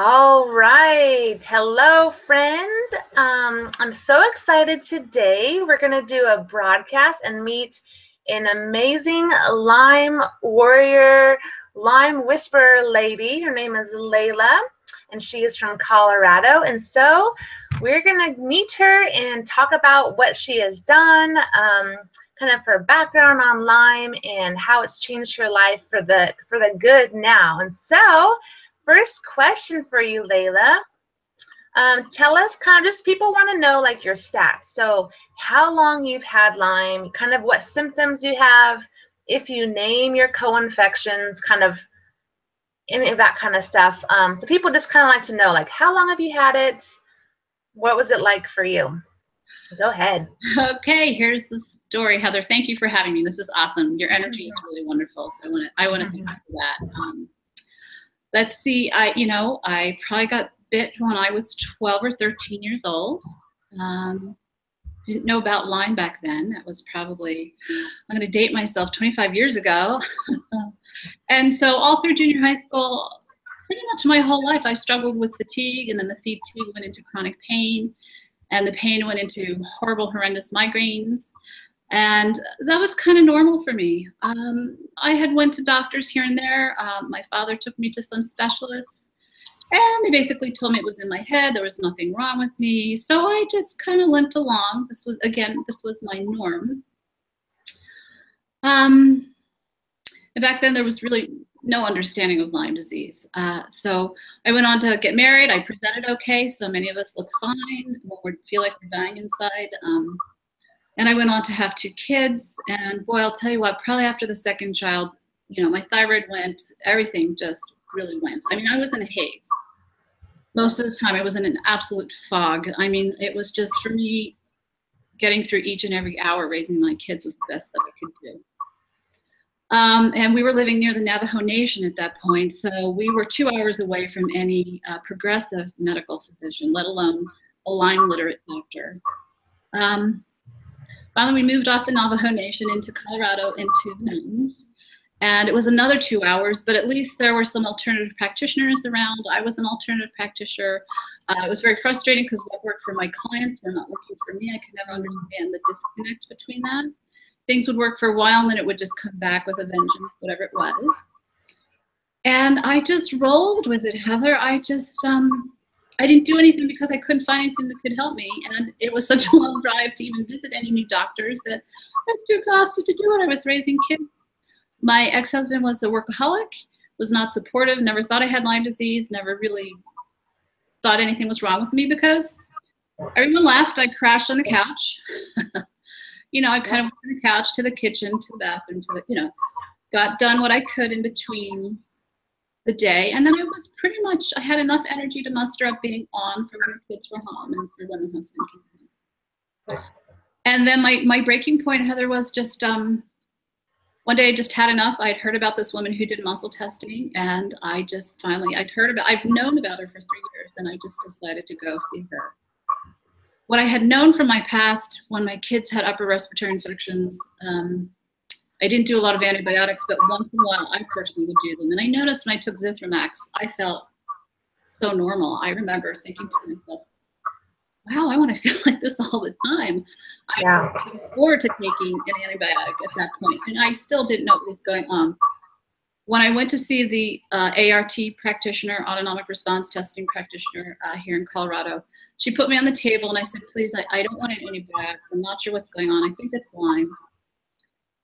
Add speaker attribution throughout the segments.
Speaker 1: All right. Hello, friend. I'm so excited today. We're going to do a broadcast and meet an amazing Lyme warrior, Lyme whisperer lady. Her name is Leila, and she is from Colorado. And so we're going to meet her and talk about what she has done, kind of her background on Lyme, and how it's changed her life for the good now. And so first question for you, Leila. Tell us kind of just people want to know like your stats. So how long you've had Lyme, kind of what symptoms you have, if you name your co-infections, kind of any of that kind of stuff. So people just kind of like to know like how long have you had it? What was it like for you? Go ahead.
Speaker 2: Okay, here's the story, Heather. Thank you for having me. This is awesome. Your energy is really wonderful. So I want to thank you for that. Let's see. I probably got bit when I was 12 or 13 years old. Didn't know about Lyme back then. That was probably, I'm going to date myself, 25 years ago. And so all through junior high school, pretty much my whole life, I struggled with fatigue, and then the fatigue went into chronic pain, and the pain went into horrible, horrendous migraines. And that was kind of normal for me. I had went to doctors here and there. My father took me to some specialists, and they basically told me it was in my head. There was nothing wrong with me. So I just kind of limped along. This was my norm. And back then there was really no understanding of Lyme disease. So I went on to get married. I presented okay. So many of us look fine. We feel like we're dying inside. And I went on to have 2 kids, and boy, I'll tell you what, probably after the second child, my thyroid went, everything just really went. I mean, I was in a haze. Most of the time, I was in an absolute fog. I mean, it was just, for me, getting through each and every hour raising my kids was the best that I could do. And we were living near the Navajo Nation at that point, so we were 2 hours away from any progressive medical physician, let alone a Lyme literate doctor. Finally, we moved off the Navajo Nation into Colorado, into the mountains. And it was another 2 hours, but at least there were some alternative practitioners around. I was an alternative practitioner. It was very frustrating because what worked for my clients were not working for me. I could never understand the disconnect between that. Things would work for a while, and then it would just come back with a vengeance, whatever it was. And I just rolled with it, Heather. I didn't do anything because I couldn't find anything that could help me. And it was such a long drive to even visit any new doctors that I was too exhausted to do it. I was raising kids. My ex-husband was a workaholic, was not supportive, never thought I had Lyme disease, never really thought anything was wrong with me because everyone left. I crashed on the couch. I kind of went from the couch to the kitchen, to the bathroom, got done what I could in between the day, and then I had enough energy to muster up being on for when the kids were home and for when the husband came home. And then my breaking point, Heather, was just one day I just had enough. I'd heard about this woman who did muscle testing, and I've known about her for 3 years, and I just decided to go see her. What I had known from my past, when my kids had upper respiratory infections, I didn't do a lot of antibiotics, but once in a while, I personally would do them. And I noticed when I took Zithromax, I felt so normal. I remember thinking to myself, wow, I want to feel like this all the time. I looked forward to taking an antibiotic at that point, and I still didn't know what was going on. When I went to see the ART practitioner, autonomic response testing practitioner here in Colorado, she put me on the table, and I said, please, I don't want any antibiotics. I'm not sure what's going on. I think it's Lyme.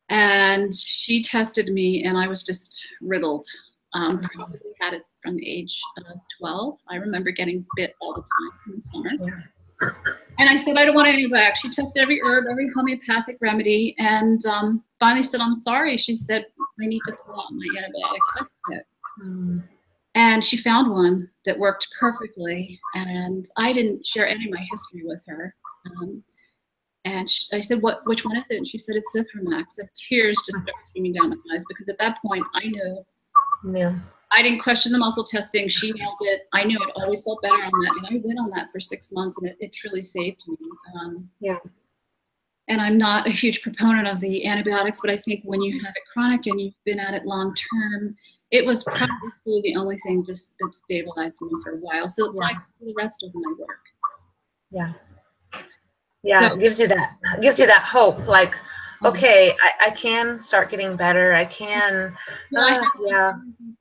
Speaker 2: And she tested me, and I was just riddled. Probably had it from the age of 12. I remember getting bit all the time in the summer. Yeah. And I said, I don't want antibiotics. She tested every herb, every homeopathic remedy, and finally said, I'm sorry. She said, I need to pull out my antibiotic test kit. And she found one that worked perfectly, and I didn't share any of my history with her. And I said, which one is it? And she said, it's Zithromax. The tears just started streaming down my eyes, because at that point I knew. Yeah. I didn't question the muscle testing. She nailed it. I knew it always felt better on that. And I went on that for 6 months, and it truly saved me. And I'm not a huge proponent of the antibiotics, but I think when you have it chronic and you've been at it long term, it was probably the only thing just that stabilized me for a while. So
Speaker 1: Yeah.
Speaker 2: like the rest of my work.
Speaker 1: Yeah. Yeah,
Speaker 2: So,
Speaker 1: it gives you that hope, like, okay, I can start getting better. I can,
Speaker 2: yeah, I have
Speaker 1: yeah.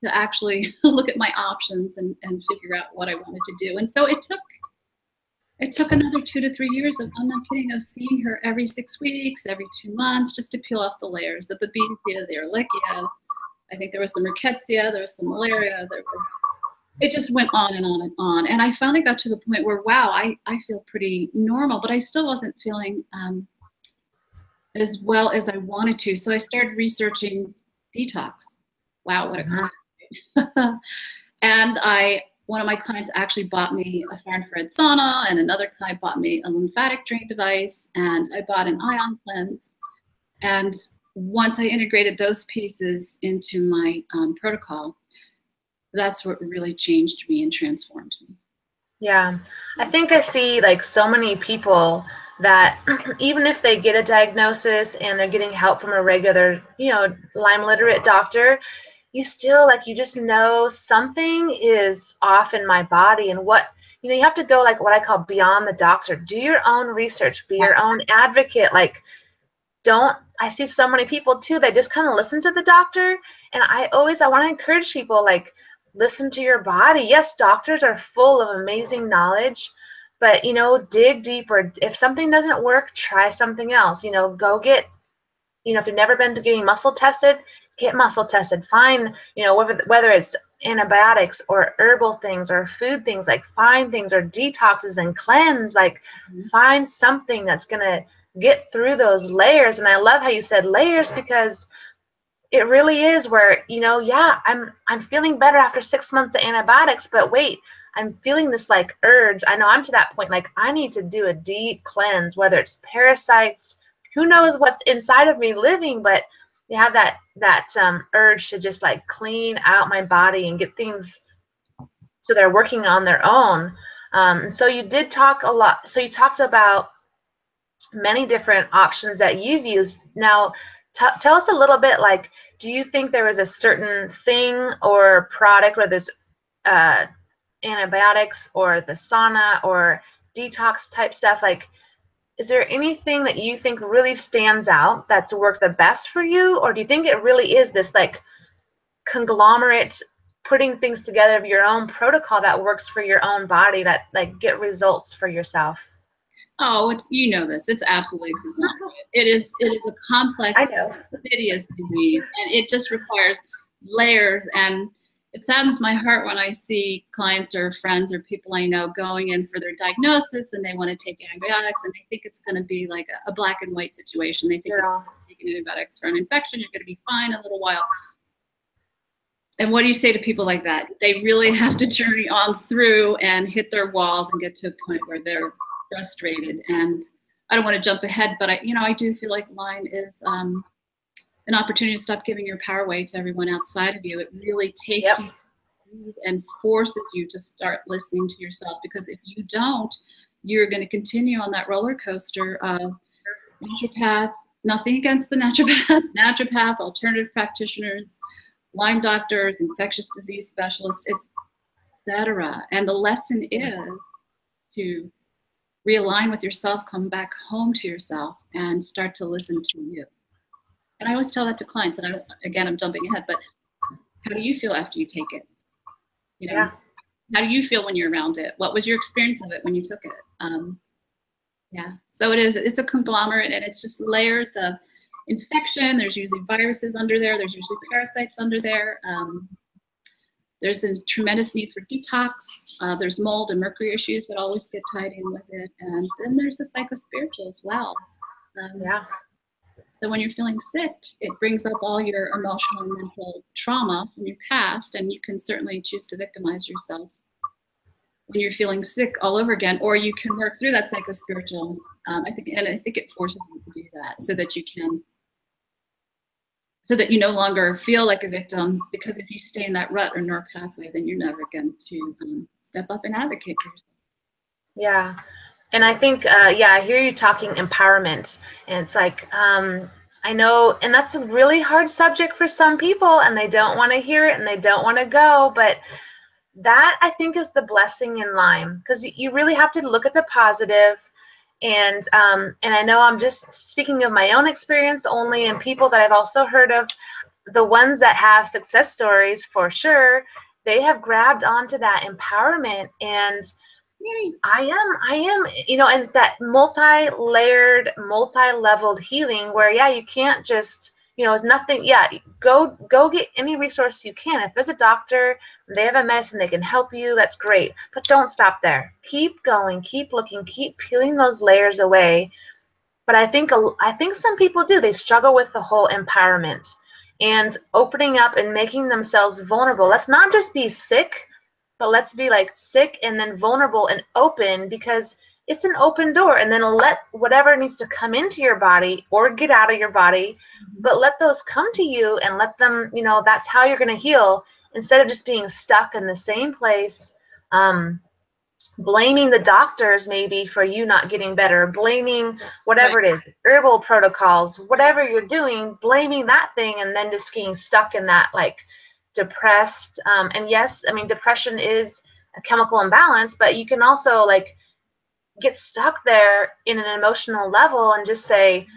Speaker 2: to actually look at my options and figure out what I wanted to do. And so it took another 2 to 3 years of, I'm not kidding, of seeing her every 6 weeks, every 2 months, just to peel off the layers, the babesia, the ehrlichia. I think there was some rickettsia, there was some malaria, it just went on and on and on. And I finally got to the point where, wow, I feel pretty normal, but I still wasn't feeling as well as I wanted to. So I started researching detox. Wow, what a concept. And one of my clients actually bought me a far infrared sauna, and another client bought me a lymphatic drain device, and I bought an ion cleanse. And once I integrated those pieces into my protocol, that's what really changed me and transformed me.
Speaker 1: Yeah, I think I see like so many people that even if they get a diagnosis and they're getting help from a regular, Lyme literate doctor, you still, like, you just know something is off in my body. And you have to go, like, what I call beyond the doctor. Do your own research, be your own advocate. Like, I see so many people too, they just kind of listen to the doctor. And I want to encourage people, like, listen to your body. Yes, doctors are full of amazing knowledge, but, dig deeper. If something doesn't work, try something else. Go get, if you've never been to getting muscle tested, get muscle tested. Find, whether it's antibiotics or herbal things or food things, like, find things, or detoxes and cleanse, like, find something that's going to get through those layers. And I love how you said layers, because it really is where, yeah, I'm feeling better after 6 months of antibiotics, but wait, I'm feeling this, like, urge. I know I'm to that point, like, I need to do a deep cleanse, whether it's parasites, who knows what's inside of me living, but you have that urge to just, like, clean out my body and get things so they're working on their own. So you did talk a lot. So you talked about many different options that you've used. Now, tell us a little bit, like, do you think there was a certain thing or product, whether it's antibiotics or the sauna or detox type stuff, like, is there anything that you think really stands out that's worked the best for you? Or do you think it really is this, like, conglomerate putting things together of your own protocol that works for your own body, that, like, get results for yourself?
Speaker 2: Oh, this. It's absolutely it is a complex, insidious disease, and it just requires layers. And it saddens my heart when I see clients or friends or people I know going in for their diagnosis and they want to take antibiotics, and they think it's going to be like a black and white situation. They think taking antibiotics for an infection, you're going to be fine in a little while. And what do you say to people like that? They really have to journey on through and hit their walls and get to a point where they're frustrated. And I don't want to jump ahead, but I do feel like Lyme is an opportunity to stop giving your power away to everyone outside of you. It really takes you and forces you to start listening to yourself, because if you don't, you're going to continue on that roller coaster of naturopath, nothing against the naturopath, alternative practitioners, Lyme doctors, infectious disease specialists, etc. And the lesson is to realign with yourself, come back home to yourself, and start to listen to you. And I always tell that to clients, and I'm jumping ahead, but how do you feel after you take it? How do you feel when you're around it? What was your experience of it when you took it? So it's a conglomerate, and it's just layers of infection. There's usually viruses under there. There's usually parasites under there. There's a tremendous need for detox. There's mold and mercury issues that always get tied in with it. And then there's the psychospiritual as well. So when you're feeling sick, it brings up all your emotional and mental trauma from your past, and you can certainly choose to victimize yourself when you're feeling sick all over again, or you can work through that psychospiritual. I think it forces you to do that so that you no longer feel like a victim, because if you stay in that rut or neural pathway, then you're never going to step up and advocate for yourself.
Speaker 1: Yeah. And I think, yeah, I hear you talking empowerment, and it's like, I know, and that's a really hard subject for some people, and they don't want to hear it, and they don't want to go, but that I think is the blessing in Lyme, because you really have to look at the positive. And I know I'm just speaking of my own experience only, and people that I've also heard of, the ones that have success stories for sure, they have grabbed onto that empowerment. And I am, you know, and that multi-layered, multi-leveled healing where, yeah, you can't just, you know, it's nothing. Yeah, go get any resource you can. If there's a doctor, they have a medicine, they can help you, that's great. But don't stop there. Keep going, keep looking, keep peeling those layers away. But I think some people do. They struggle with the whole empowerment and opening up and making themselves vulnerable. Let's not just be sick, but let's be like sick and then vulnerable and open, because it's an open door, and then let whatever needs to come into your body or get out of your body, but let those come to you and let them, you know, that's how you're going to heal, instead of just being stuck in the same place, blaming the doctors maybe for you not getting better, blaming whatever it is, herbal protocols, whatever you're doing, blaming that thing, and then just getting stuck in that like depressed. And yes, I mean, depression is a chemical imbalance, but you can also like get stuck there in an emotional level and just say,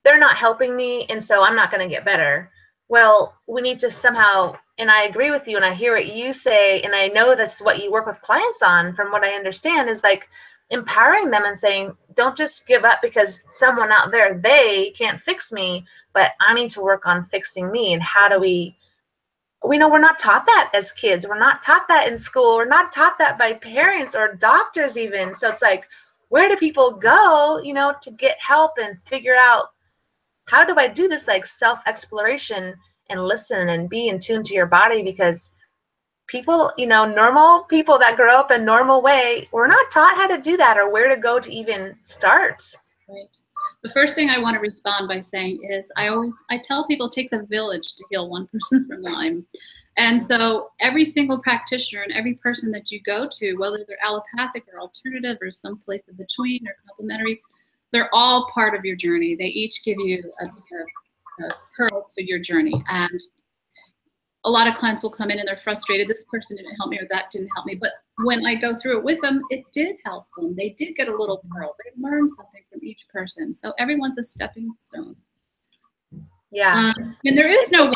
Speaker 1: they're not helping me, and so I'm not going to get better. Well, we need to somehow, and I agree with you, and I hear what you say, and I know that's what you work with clients on, from what I understand, is like empowering them and saying, don't just give up because someone out there, they can't fix me, but I need to work on fixing me. And how do we know we're not taught that as kids. We're not taught that in school. We're not taught that by parents or doctors even. So it's like, where do people go, you know, to get help and figure out, how do I do this like self-exploration and listen and be in tune to your body? Because people, you know, normal people that grow up a normal way, we're not taught how to do that or where to go to even start.
Speaker 2: Right. The first thing I want to respond by saying is I tell people it takes a village to heal one person from Lyme. And so every single practitioner and every person that you go to, whether they're allopathic or alternative or someplace in between or complementary, they're all part of your journey. They each give you a pearl to your journey. And a lot of clients will come in and they're frustrated. This person didn't help me or that didn't help me. But when I go through it with them, it did help them. They did get a little pearl. They learned something from each person. So everyone's a stepping stone.
Speaker 1: Yeah.
Speaker 2: And there is no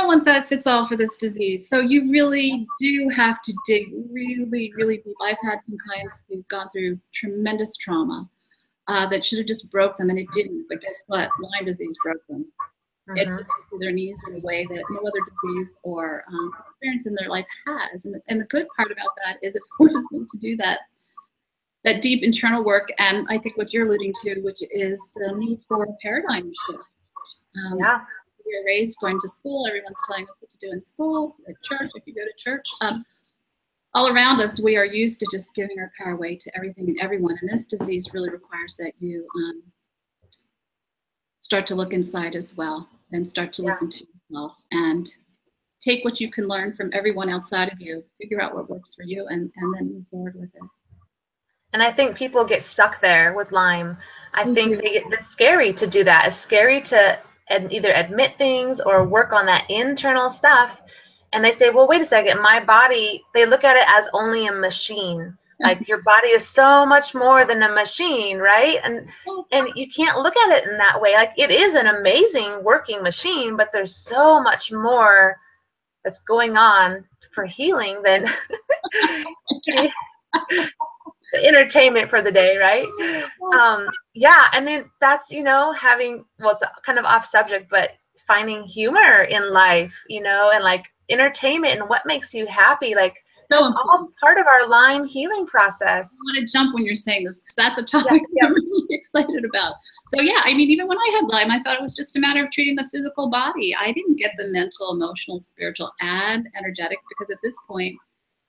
Speaker 2: one size fits all for this disease. So you really do have to dig really, really deep. I've had some clients who've gone through tremendous trauma that should have just broke them, and it didn't. But guess what? Lyme disease broke them. It took them to their knees in a way that no other disease or experience in their life has. And the good part about that is it forces them to do that deep internal work. And I think what you're alluding to, which is the need for a paradigm shift. We were raised going to school. Everyone's telling us what to do in school, at church, if you go to church. All around us, we are used to just giving our power away to everything and everyone. And this disease really requires that you start to look inside as well and start to listen to yourself and take what you can learn from everyone outside of you, figure out what works for you, and then move forward with it.
Speaker 1: And I think people get stuck there with Lyme. I think it's scary to do that. It's scary to either admit things or work on that internal stuff. And they say, well, wait a second, my body, they look at it as only a machine. Like your body is so much more than a machine, right? And you can't look at it in that way. Like it is an amazing working machine, but there's so much more that's going on for healing than the entertainment for the day, right? Yeah, and then that's, you know, having, well, it's kind of off subject, but finding humor in life, you know, and like entertainment and what makes you happy, like that's all part of our Lyme healing process.
Speaker 2: I want to jump when you're saying this because that's a topic I'm really excited about. So yeah, I mean, even when I had Lyme, I thought it was just a matter of treating the physical body. I didn't get the mental, emotional, spiritual, and energetic, because at this point,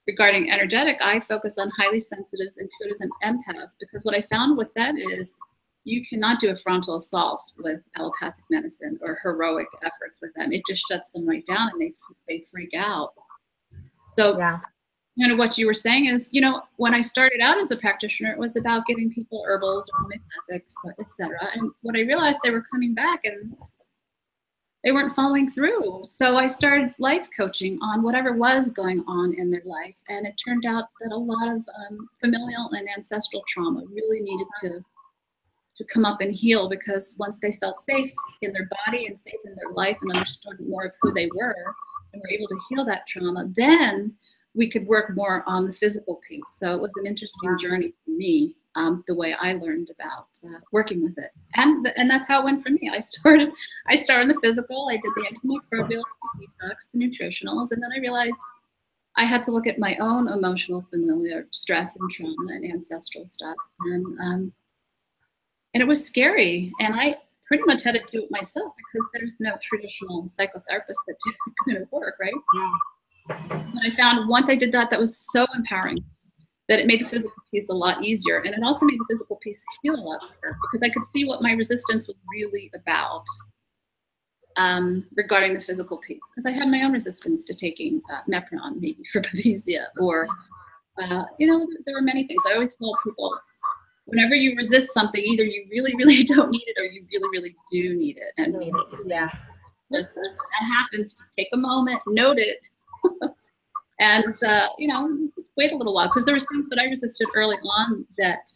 Speaker 2: regarding energetic, I focus on highly sensitives, intuitives, and empaths, because what I found with them is you cannot do a frontal assault with allopathic medicine or heroic efforts with them. It just shuts them right down and they freak out. So kind of what you were saying is, you know, when I started out as a practitioner, it was about giving people herbals or homeopathics, etc. And what I realized, they were coming back and they weren't following through. So I started life coaching on whatever was going on in their life. And it turned out that a lot of familial and ancestral trauma really needed to come up and heal, because once they felt safe in their body and safe in their life and understood more of who they were and were able to heal that trauma, then we could work more on the physical piece. So it was an interesting journey for me, the way I learned about working with it. And that's how it went for me. I started in the physical. I did the antimicrobial, the detox, the nutritionals, and then I realized I had to look at my own emotional, familiar stress and trauma and ancestral stuff. And it was scary. And I pretty much had to do it myself, because there's no traditional psychotherapist that do that kind of work, right?
Speaker 1: Yeah.
Speaker 2: But I found once I did that, that was so empowering, that it made the physical piece a lot easier. And it also made the physical piece heal a lot better, because I could see what my resistance was really about regarding the physical piece. Because I had my own resistance to taking Mepron, maybe for babesia, or, you know, there were many things. I always tell people, whenever you resist something, either you really, really don't need it, or you really, really do need it. And
Speaker 1: Yeah.
Speaker 2: just when that happens, just take a moment, note it, and you know, just wait a little while, because there was things that I resisted early on that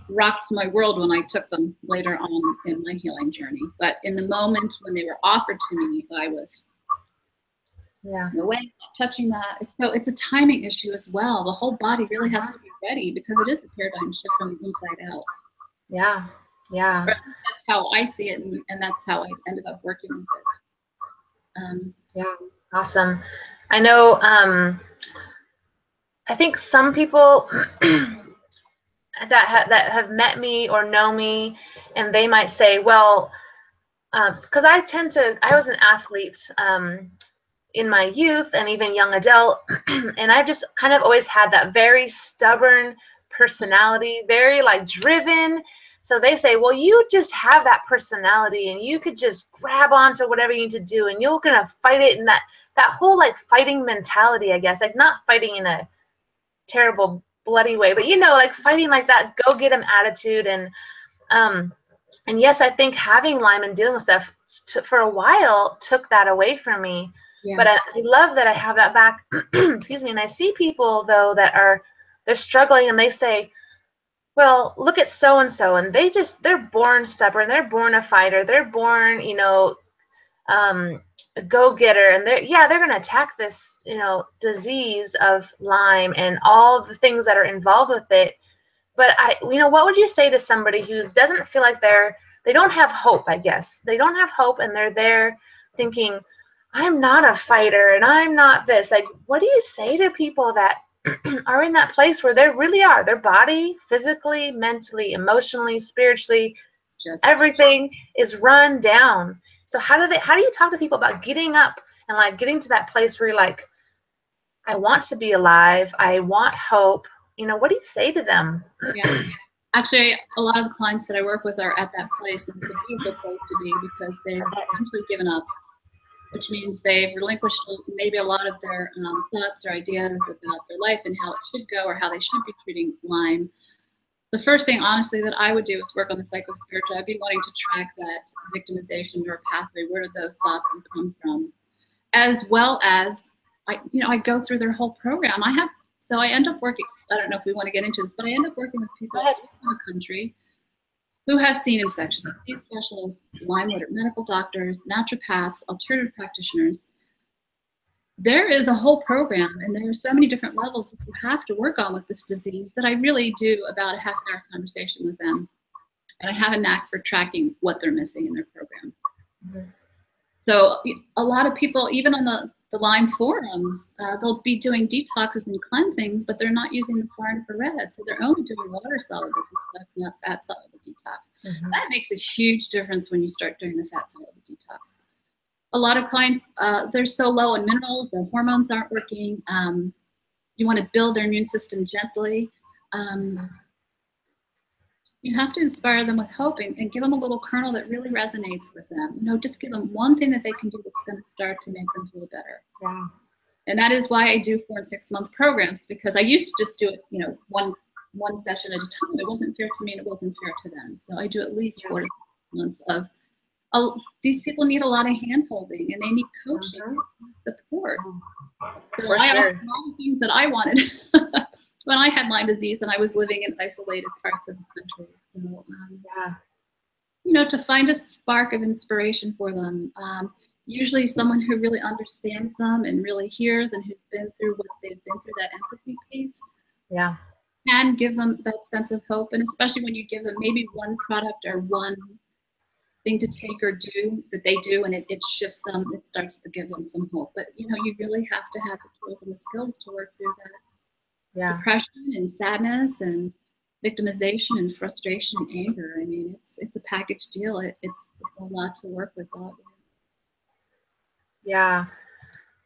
Speaker 2: rocked my world when I took them later on in my healing journey. But in the moment when they were offered to me, I was no way, not touching that. It's a timing issue as well. The whole body really has to be ready, because it is a paradigm shift from the inside out.
Speaker 1: Yeah. Yeah.
Speaker 2: But that's how I see it, and that's how I ended up working with it.
Speaker 1: Yeah. Awesome. I know, I think some people that have met me or know me, and they might say, well, because I was an athlete in my youth and even young adult, and I just kind of always had that very stubborn personality, very like driven. So they say, well, you just have that personality, and you could just grab onto whatever you need to do, and you're gonna fight it. And that whole like fighting mentality, I guess, like not fighting in a terrible bloody way, but you know, like fighting like that go get 'em attitude. And yes, I think having Lyme and dealing with stuff for a while took that away from me. Yeah. But I love that I have that back. Excuse me. And I see people though that they're struggling, and they say, well, look at so and so, and they're born stubborn, they're born a fighter, they're born, you know, a go-getter, and they're going to attack this, you know, disease of Lyme and all the things that are involved with it. But you know, what would you say to somebody who doesn't feel like they don't have hope? I guess they don't have hope, and they're there thinking, I'm not a fighter, and I'm not this. Like, what do you say to people that are in that place where they really are, their body, physically, mentally, emotionally, spiritually, everything is run down? So how do you talk to people about getting up and like getting to that place where you're like, I want to be alive, I want hope? You know, what do you say to them?
Speaker 2: Yeah. Actually, a lot of the clients that I work with are at that place, and it's a beautiful place to be, because they've essentially given up, which means they've relinquished maybe a lot of their thoughts or ideas about their life and how it should go, or how they should be treating Lyme. The first thing, honestly, that I would do is work on the psychospiritual. I'd be wanting to track that victimization or pathway. Where did those thoughts come from? As well as, I go through their whole program. So I end up working, I don't know if we want to get into this, but I end up working with people in the country who have seen infectious disease specialists, Lyme medical doctors, naturopaths, alternative practitioners. There is a whole program, and there are so many different levels that you have to work on with this disease, that I really do about a half-hour conversation with them. And I have a knack for tracking what they're missing in their program. Mm-hmm. So a lot of people, even on the Lyme forums, they'll be doing detoxes and cleansings, but they're not using the far infrared. So they're only doing water-soluble detox, not fat-soluble detox. Mm-hmm. That makes a huge difference when you start doing the fat-soluble detox. A lot of clients, they're so low in minerals, their hormones aren't working. You want to build their immune system gently. You have to inspire them with hope, and give them a little kernel that really resonates with them. You know, just give them one thing that they can do that's going to start to make them feel better.
Speaker 1: Yeah.
Speaker 2: And that is why I do 4 and 6 month programs, because I used to just do it, you know, one session at a time. It wasn't fair to me and it wasn't fair to them. So I do at least 4 to 6 months of, these people need a lot of hand holding and they need coaching, support. So I offered all the things that I wanted when I had Lyme disease and I was living in isolated parts of the country. So, you know, to find a spark of inspiration for them. Usually someone who really understands them and really hears and who's been through what they've been through, that empathy piece. Yeah. Can give them that sense of hope. And especially when you give them maybe one product or one thing to take or do that they do, and it shifts them, it starts to give them some hope. But, you know, you really have to have the tools and the skills to work through that depression and sadness and victimization and frustration and anger. I mean, it's a package deal. It's a lot to work with all.
Speaker 1: Yeah,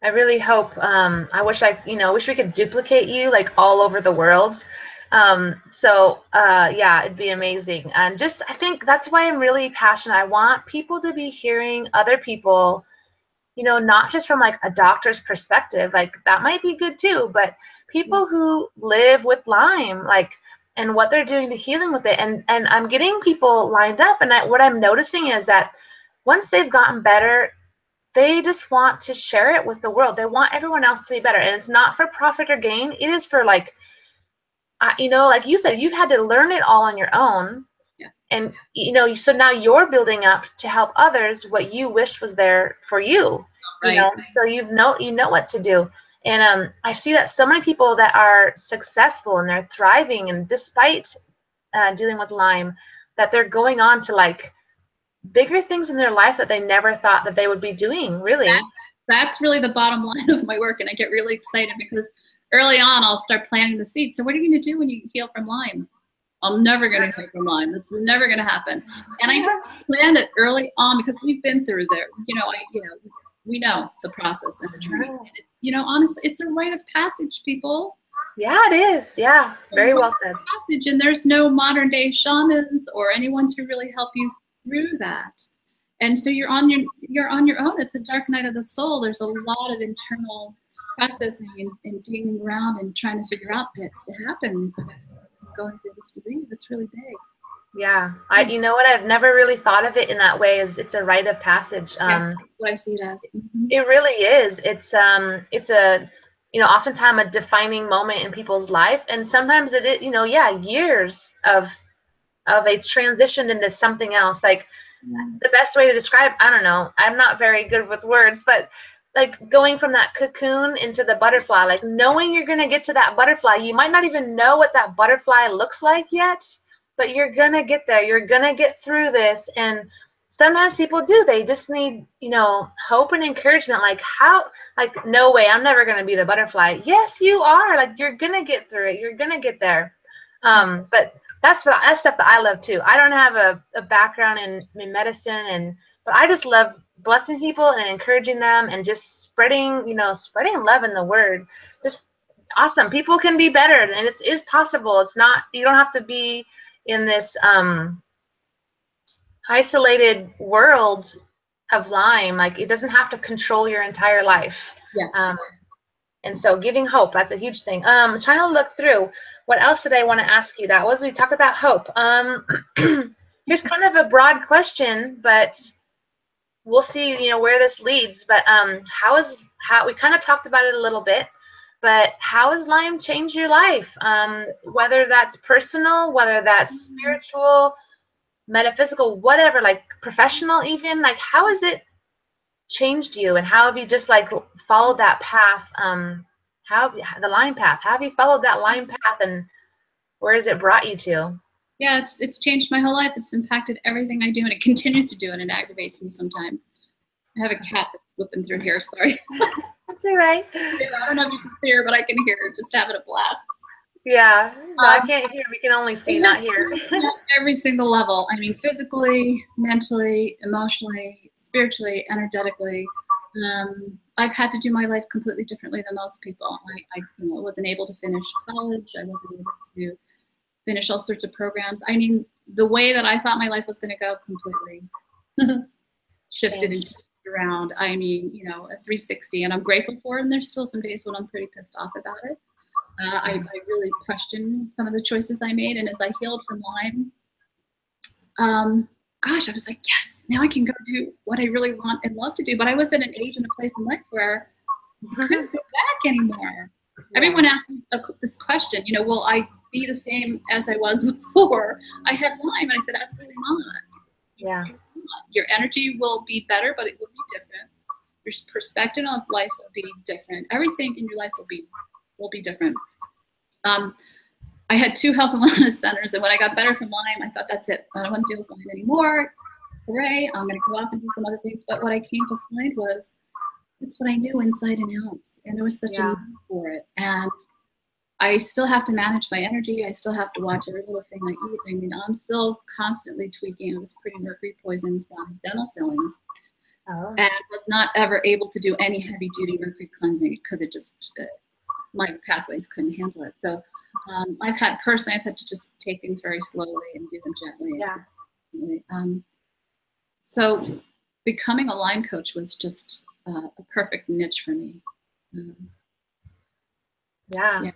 Speaker 1: I really hope. I wish wish we could duplicate you like all over the world. Yeah, it'd be amazing. And just, I think that's why I'm really passionate. I want people to be hearing other people, you know, not just from like a doctor's perspective, like that might be good too, but people who live with Lyme, like, and what they're doing to healing with it. And I'm getting people lined up. And what I'm noticing is that once they've gotten better, they just want to share it with the world. They want everyone else to be better. And it's not for profit or gain. It is for like, you know, like you said, you've had to learn it all on your own. Yeah. And, you know, so now you're building up to help others what you wish was there for you. Right. You know, so you know what to do. And I see that so many people that are successful and they're thriving, and despite dealing with Lyme, that they're going on to like bigger things in their life that they never thought that they would be doing, really.
Speaker 2: That's really the bottom line of my work, and I get really excited because early on I'll start planting the seeds. So what are you going to do when you heal from Lyme? I'm never going to heal from Lyme. This is never going to happen. And I just planned it early on because we've been through there. We know the process and the journey. And it's, you know, honestly, it's a rite of passage, people.
Speaker 1: Yeah, it is. Yeah, very well said.
Speaker 2: Passage, and there's no modern day shamans or anyone to really help you through that. And so you're on your own. It's a dark night of the soul. There's a lot of internal processing and digging around and trying to figure out that it happens going through this disease. It's really big.
Speaker 1: Yeah, you know what, I've never really thought of it in that way, is it's a rite of passage.
Speaker 2: That's what I see it as.
Speaker 1: It really is. It's a, you know, oftentimes a defining moment in people's life, and sometimes it is, you know, years of a transition into something else. Like the best way to describe, I don't know, I'm not very good with words, but like going from that cocoon into the butterfly, like knowing you're going to get to that butterfly. You might not even know what that butterfly looks like yet, but you're going to get there. You're going to get through this. And sometimes people do. They just need, you know, hope and encouragement. Like, no way, I'm never going to be the butterfly. Yes, you are. Like, you're going to get through it. You're going to get there. But that's stuff that I love too. I don't have a background in medicine, but I just love blessing people and encouraging them and just spreading love in the word. Just awesome. People can be better, and it is possible. It's not, you don't have to be in this isolated world of Lyme. Like, it doesn't have to control your entire life. Yeah. And so giving hope, that's a huge thing. I'm trying to look through. What else did I want to ask you? We talked about hope. Here's kind of a broad question, but we'll see, you know, where this leads. But we kind of talked about it a little bit, but how has Lyme changed your life? Whether that's personal, whether that's spiritual, metaphysical, whatever, like professional even, like how has it changed you, and how have you just like followed that path, the Lyme path? How have you followed that Lyme path, and where has it brought you to?
Speaker 2: Yeah, it's changed my whole life. It's impacted everything I do, and it continues to do, and it aggravates me sometimes. I have a cat that's whipping through here, sorry.
Speaker 1: That's all right.
Speaker 2: I don't know if you can hear, but I can hear her just having a blast.
Speaker 1: Yeah, no, I can't hear. We can only see, not hear.
Speaker 2: Every single level. I mean, physically, mentally, emotionally, spiritually, energetically. I've had to do my life completely differently than most people. I wasn't able to finish college. I wasn't able to finish all sorts of programs. I mean, the way that I thought my life was going to go completely shifted into around. I mean, you know, a 360, and I'm grateful for it. And there's still some days when I'm pretty pissed off about it. I really question some of the choices I made. And as I healed from Lyme, gosh, I was like, yes, now I can go do what I really want and love to do. But I was at an age and a place in life where I couldn't go back anymore. Yeah. Everyone asked me this question, you know, will I be the same as I was before I had Lyme? And I said, absolutely not.
Speaker 1: Yeah.
Speaker 2: Your energy will be better, but it will be different. Your perspective of life will be different. Everything in your life will be different. I had 2 health and wellness centers, and when I got better from Lyme, I thought, that's it. I don't want to deal with Lyme anymore. Hooray, I'm going to go off and do some other things. But what I came to find was it's what I knew inside and out, and there was such a need for it. And I still have to manage my energy. I still have to watch every little thing I eat. I mean, I'm still constantly tweaking. I was pretty mercury poisoned from dental fillings. And was not ever able to do any heavy duty mercury cleansing because it just, my pathways couldn't handle it. So I've had to just take things very slowly and do them gently.
Speaker 1: Yeah.
Speaker 2: So becoming a Lyme coach was just a perfect niche for me.
Speaker 1: Yeah.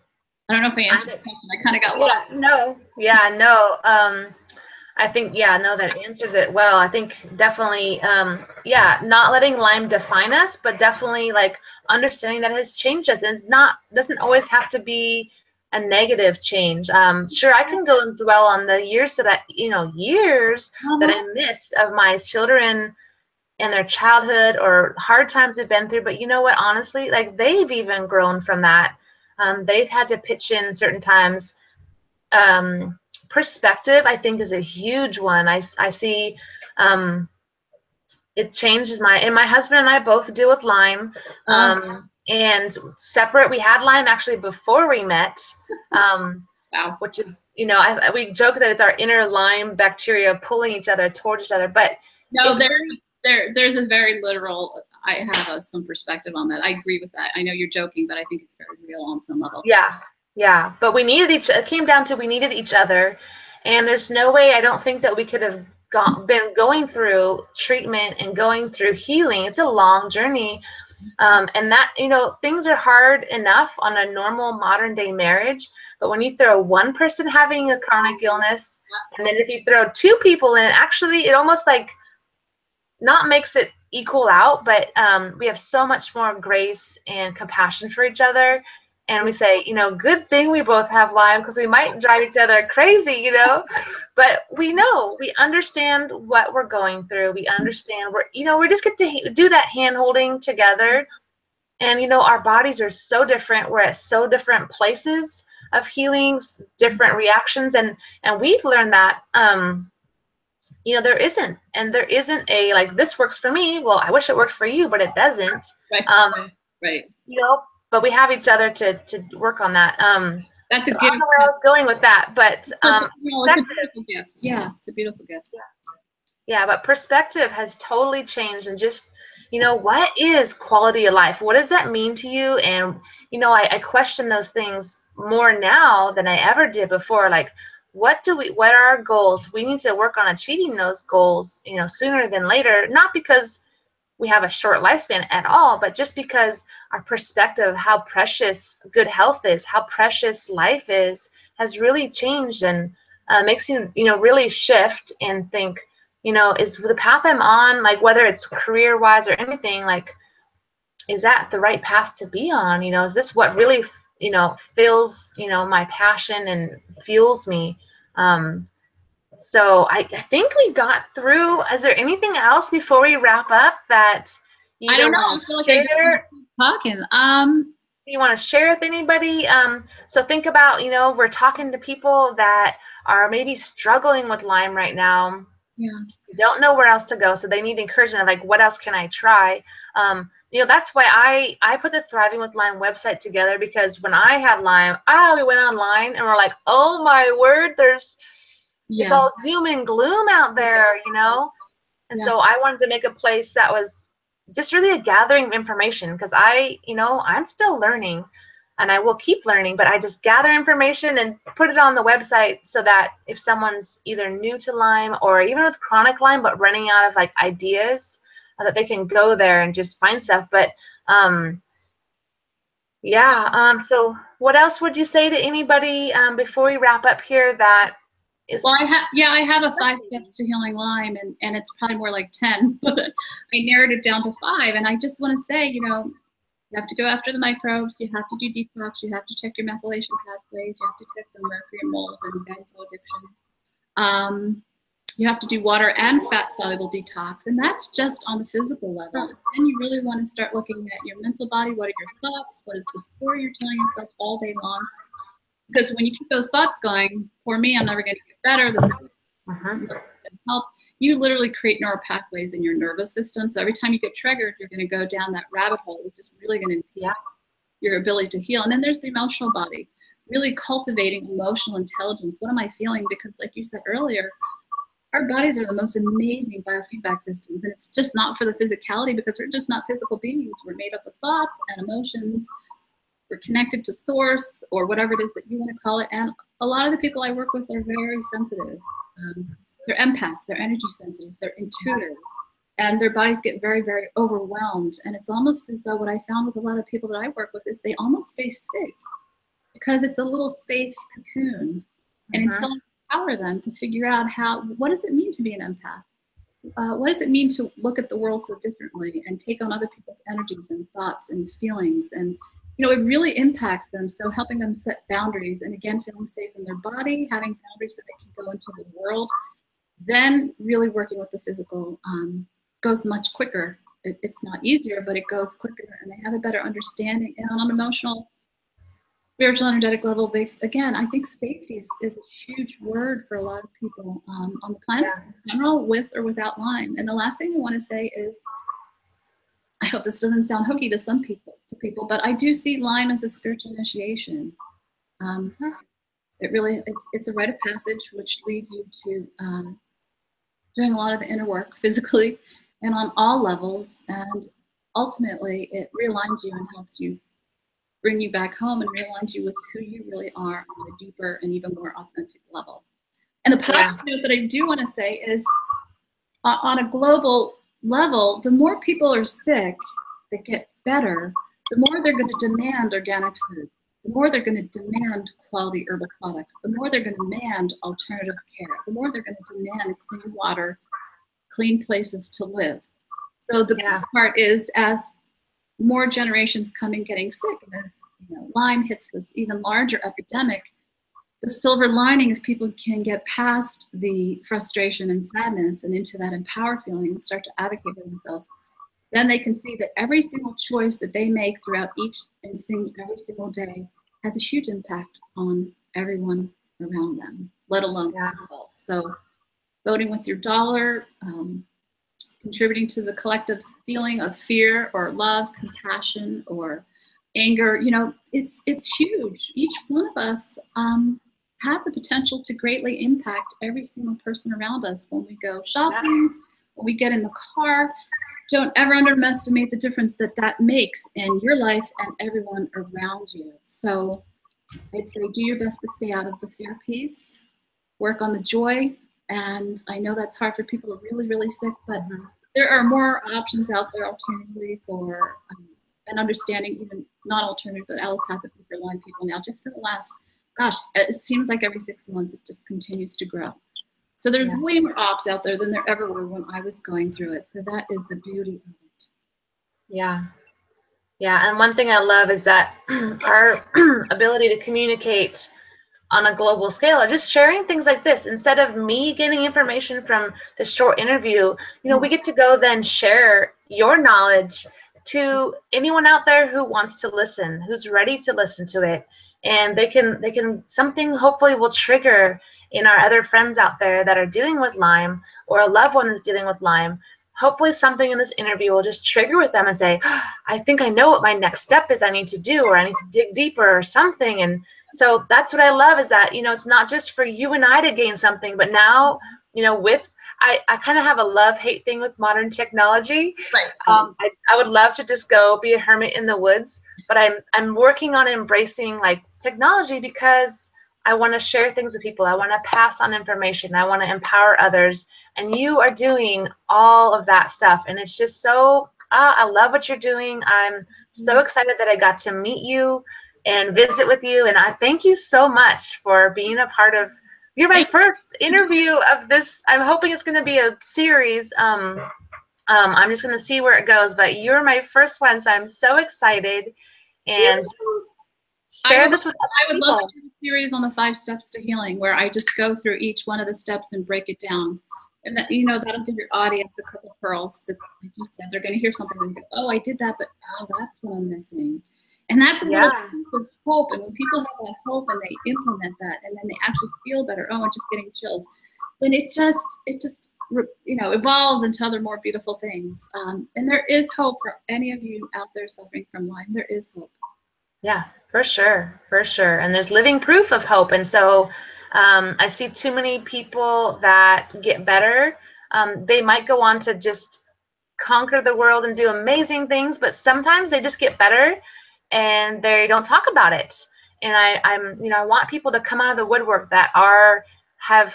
Speaker 2: I don't know if I answered the question. I kind of got lost.
Speaker 1: No. I think, that answers it well. I think definitely, not letting Lyme define us, but definitely like understanding that it has changed us. And doesn't always have to be a negative change. Sure, I can go and dwell on the years that I missed of my children and their childhood or hard times they've been through. But you know what, honestly, like they've even grown from that. They've had to pitch in certain times. Perspective, I think, is a huge one. I see it changes my husband and I both deal with Lyme. And separate, we had Lyme actually before we met.
Speaker 2: Wow.
Speaker 1: Which is, we joke that it's our inner Lyme bacteria pulling each other towards each other. But
Speaker 2: no, there's a very literal, I have some perspective on that. I agree with that. I know you're joking, but I think it's very real on some level.
Speaker 1: Yeah, but we needed it came down to we needed each other, and there's no way, I don't think, that we could have been going through treatment and going through healing. It's a long journey, and that, things are hard enough on a normal modern day marriage, but when you throw one person having a chronic illness, and then if you throw 2 people in, actually it almost like not makes it equal out, but we have so much more grace and compassion for each other. And we say, good thing we both have Lyme, because we might drive each other crazy, but we understand what we're going through. We understand we just get to do that hand holding together. And, our bodies are so different. We're at so different places of healings, different reactions. And we've learned that, there isn't a, like, this works for me. Well, I wish it worked for you, but it doesn't.
Speaker 2: Right.
Speaker 1: But we have each other to work on that.
Speaker 2: That's a gift.
Speaker 1: I don't know where I was going with that, but
Speaker 2: it's a beautiful gift. Yeah, it's a beautiful gift.
Speaker 1: Yeah, but perspective has totally changed, and just, what is quality of life? What does that mean to you? And, I question those things more now than I ever did before. Like, what are our goals? We need to work on achieving those goals, sooner than later, not because we have a short lifespan at all, but just because our perspective of how precious good health is, how precious life is, has really changed, and makes you, really shift and think, is the path I'm on, like whether it's career-wise or anything, like, is that the right path to be on? Is this what really, fills, my passion and fuels me? So I think we got through. Is there anything else before we wrap up that you want to share?
Speaker 2: Talking.
Speaker 1: You want to share with anybody? So think about, we're talking to people that are maybe struggling with Lyme right now.
Speaker 2: Yeah.
Speaker 1: Don't know where else to go, so they need encouragement of, like, what else can I try? That's why I put the Thriving with Lyme website together, because when I had Lyme, we went online and we're like, oh my word, it's all doom and gloom out there, And so I wanted to make a place that was just really a gathering of information, because I'm still learning, and I will keep learning, but I just gather information and put it on the website so that if someone's either new to Lyme or even with chronic Lyme but running out of, like, ideas, that they can go there and just find stuff. But yeah, so what else would you say to anybody before we wrap up here that is...
Speaker 2: Well, I have a 5 steps to healing Lyme, and it's probably more like 10, but I narrowed it down to 5. And I just want to say, you know, you have to go after the microbes, you have to do detox, you have to check your methylation pathways, you have to check for mercury and mold and benzo addiction. You have to do water and fat-soluble detox, and that's just on the physical level. Then you really want to start looking at your mental body. What are your thoughts? What is the story you're telling yourself all day long? Because when you keep those thoughts going, for me, I'm never going to get better, this is going to help, you literally create neural pathways in your nervous system. So every time you get triggered, you're going to go down that rabbit hole, which is really going to impede your ability to heal. And then there's the emotional body, really cultivating emotional intelligence. What am I feeling? Because like you said earlier, our bodies are the most amazing biofeedback systems. And it's just not for the physicality, because we're just not physical beings. We're made up of thoughts and emotions. We're connected to source, or whatever it is that you want to call it. And a lot of the people I work with are very sensitive. They're empaths, they're energy sensitives, they're intuitive, and their bodies get very, very overwhelmed. And it's almost as though what I found with a lot of people that I work with is they almost stay sick because it's a little safe cocoon. And until I empower them to figure out what does it mean to be an empath? What does it mean to look at the world so differently and take on other people's energies and thoughts and feelings? And you know, it really impacts them. So helping them set boundaries, and again, feeling safe in their body, having boundaries so they can go into the world, then really working with the physical goes much quicker. It's not easier, but it goes quicker, and they have a better understanding. And on an emotional, spiritual, energetic level, again, I think safety is a huge word for a lot of people on the planet in general, with or without Lyme. And the last thing I want to say is, I hope this doesn't sound hokey to some people, but I do see Lyme as a spiritual initiation. It really, it's a rite of passage, which leads you to doing a lot of the inner work physically and on all levels. And ultimately, it realigns you and helps you bring you back home and realigns you with who you really are on a deeper and even more authentic level. And the positive note that I do want to say is, on a global level, the more people are sick that get better, the more they're going to demand organic food, the more they're going to demand quality herbal products, the more they're going to demand alternative care, the more they're going to demand clean water, clean places to live. So the big part is, as more generations come in getting sick, and as Lyme hits this even larger epidemic, the silver lining is people can get past the frustration and sadness and into that empowered feeling and start to advocate for themselves. Then they can see that every single choice that they make throughout every single day has a huge impact on everyone around them, let alone themselves. So voting with your dollar, contributing to the collective feeling of fear or love, compassion or anger, it's huge. Each one of us have the potential to greatly impact every single person around us. When we go shopping, when we get in the car, don't ever underestimate the difference that makes in your life and everyone around you. So I'd say do your best to stay out of the fear piece, work on the joy. And I know that's hard for people who are really, really sick, but there are more options out there alternatively for an understanding, even not alternative, but allopathically for Lyme people now. Just in the last, it seems like every 6 months it just continues to grow. So there's way more ops out there than there ever were when I was going through it. So that is the beauty of it.
Speaker 1: Yeah. And one thing I love is that our ability to communicate on a global scale, or just sharing things like this, instead of me getting information from the short interview, we get to go then share your knowledge to anyone out there who wants to listen, who's ready to listen to it. And they can something hopefully will trigger in our other friends out there that are dealing with Lyme, or a loved one that's dealing with Lyme. Hopefully something in this interview will just trigger with them and say, I think I know what my next step is I need to do, or I need to dig deeper or something. And so that's what I love, is that, it's not just for you and I to gain something, but now, I kind of have a love-hate thing with modern technology.
Speaker 2: Right.
Speaker 1: I would love to just go be a hermit in the woods, but I'm working on embracing like technology, because I want to share things with people. I want to pass on information. I want to empower others. And you are doing all of that stuff. And it's just so, I love what you're doing. I'm so excited that I got to meet you and visit with you. And I thank you so much for being a part of, you're my first interview of this. I'm hoping it's going to be a series. I'm just going to see where it goes, but you're my first one. So I'm so excited. And share this with other
Speaker 2: I would
Speaker 1: people.
Speaker 2: love to do a series on the 5 steps to healing where I just go through each one of the steps and break it down. And that, you know, that'll give your audience a couple of pearls that, like you said, they're going to hear something and go, oh, I did that, but oh, that's what I'm missing. And that's a little piece of hope. And when people have that hope and they implement that and then they actually feel better, oh, I'm just getting chills, then it just you know, evolves into other more beautiful things. And there is hope for any of you out there suffering from Lyme. There is hope.
Speaker 1: Yeah, for sure, for sure. And there's living proof of hope. And so I see too many people that get better. They might go on to just conquer the world and do amazing things, but sometimes they just get better and they don't talk about it. And I want people to come out of the woodwork that have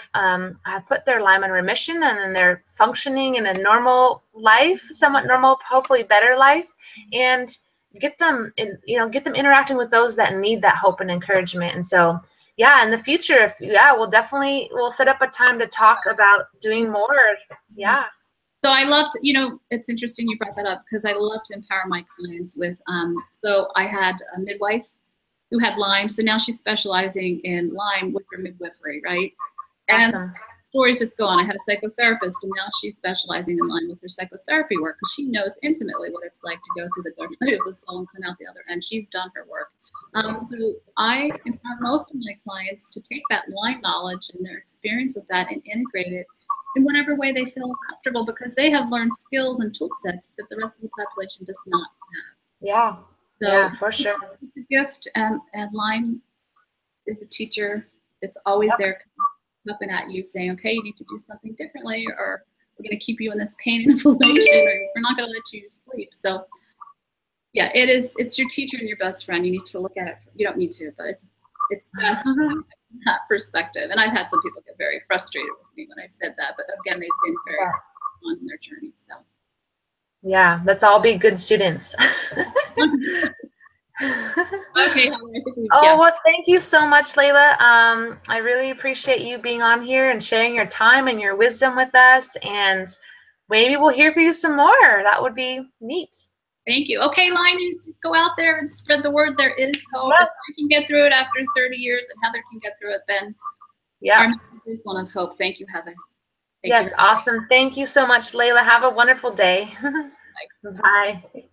Speaker 1: put their Lyme in remission, and then they're functioning in a normal life, somewhat normal, hopefully better life, and get them interacting with those that need that hope and encouragement. And so, yeah, in the future, we'll set up a time to talk about doing more. Yeah.
Speaker 2: So I love to, you know, it's interesting you brought that up because I love to empower my clients with, so I had a midwife who had Lyme. So now she's specializing in Lyme with her midwifery, right?
Speaker 1: Awesome.
Speaker 2: And stories just go on. I had a psychotherapist, and now she's specializing in Lyme with her psychotherapy work because she knows intimately what it's like to go through the dark night of the soul and come out the other end. She's done her work. So I empower most of my clients to take that Lyme knowledge and their experience with that and integrate it in whatever way they feel comfortable, because they have learned skills and tool sets that the rest of the population does not have.
Speaker 1: Yeah.
Speaker 2: So
Speaker 1: yeah, for sure.
Speaker 2: It's a gift, and Lyme is a teacher. It's always there coming at you saying, okay, you need to do something differently, or we're going to keep you in this pain and inflammation, or we're not going to let you sleep. So yeah, it's your teacher and your best friend. You need to look at it. You don't need to, but it's best from that perspective. And I've had some people get very frustrated with me when I said that, but again, they've been very on in their journey. So
Speaker 1: yeah, let's all be good students.
Speaker 2: Okay.
Speaker 1: Well, thank you so much, Leila. I really appreciate you being on here and sharing your time and your wisdom with us. And maybe we'll hear from you some more. That would be neat.
Speaker 2: Thank you. Okay, Lymies, just go out there and spread the word. There is hope.
Speaker 1: Yes.
Speaker 2: If I can get through it after 30 years and Heather can get through it, then our message is one of hope. Thank you, Heather.
Speaker 1: Yes, awesome. Thank you so much, Leila. Have a wonderful day. Bye. Bye.